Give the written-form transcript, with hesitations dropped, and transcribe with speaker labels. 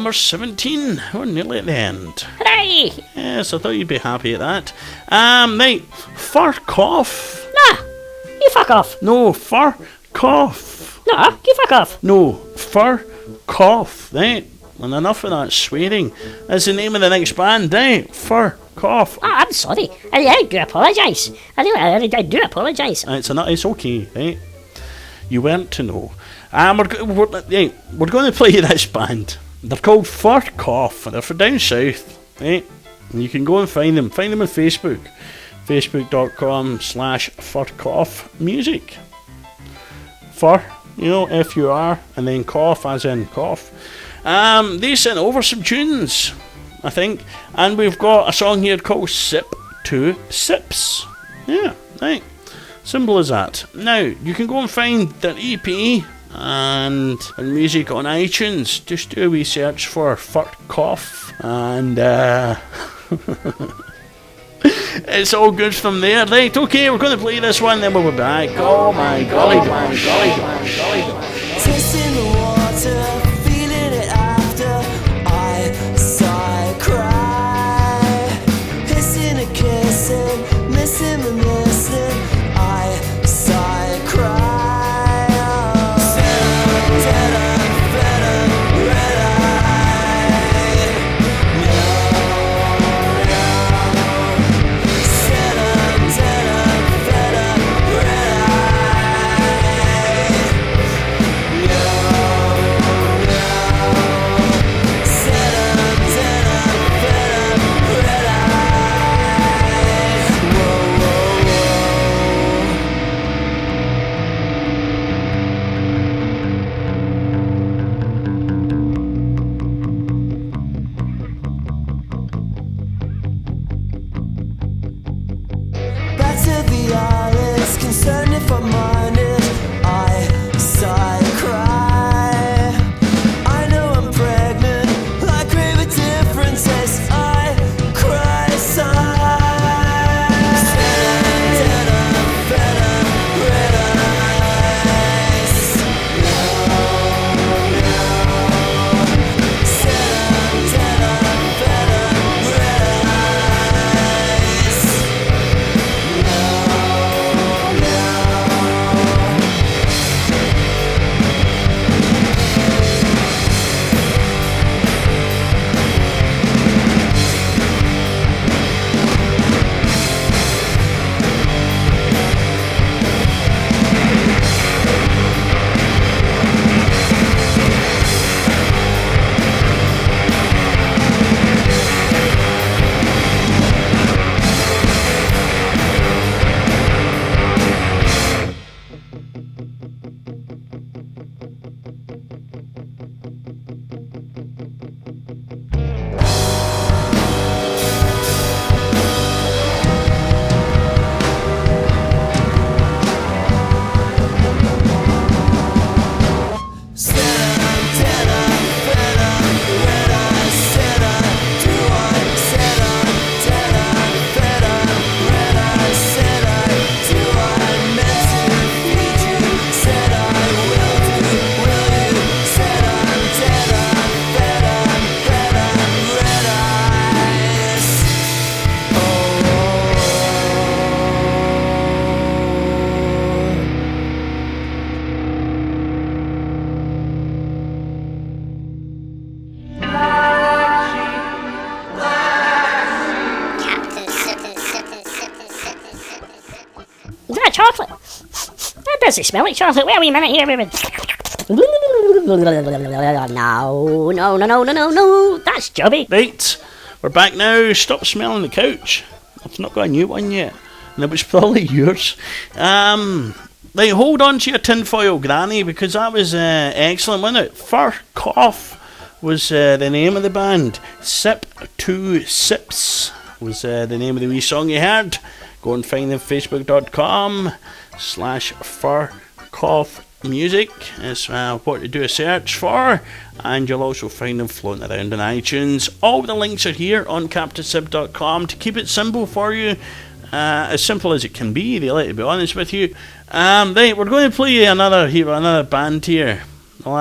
Speaker 1: Number 17. We're nearly at the end.
Speaker 2: Hooray!
Speaker 1: Yes, I thought you'd be happy at that. Right. Fuck off.
Speaker 2: Nah, you fuck off.
Speaker 1: No, fuck off.
Speaker 2: No, you fuck off.
Speaker 1: No, fuck off. Right. And enough of that swearing. That's the name of the next band, right? Fuck off.
Speaker 2: Oh, I'm sorry. I do apologise. I do apologise.
Speaker 1: It's okay, right? You weren't to know. We're going to play this band. They're called Fuck Off. They're from down south, right? And you can go and find them. Find them on Facebook. Facebook.com/fuckoffmusic. Fur, F-U-R, and then cough as in cough. They sent over some tunes, I think. And we've got a song here called Sip to Sips. Yeah, right. Simple as that. Now, you can go and find their EP and music on iTunes. Just do a wee search for Fuck Off, and it's all good from there. Right, okay, we're going to play this one, then we'll be back. Oh my golly.
Speaker 3: Tasting the water, feeling it after I sigh, cry, hissing and kissing, missing and missing, I sigh, cry. Concerned if I'm honest, I sigh, cry. I know I'm pregnant, I crave a different taste. I cry, sigh.
Speaker 2: Chocolate. That doesn't smell like chocolate. Wait a minute here, baby. No. That's Jubby.
Speaker 1: Right, we're back now. Stop smelling the couch. I've not got a new one yet, and it was probably yours. Right, hold on to your tinfoil granny, because that was excellent, wasn't it? Fuck Off was the name of the band. Sip to Sips was the name of the wee song you heard. Go and find them, facebook.com/fuckoffmusic. It's what to do a search for, and you'll also find them floating around on iTunes. All the links are here on CaptainSib.com to keep it simple for you, as simple as it can be, really, to be honest with you. Right, we're going to play another band here.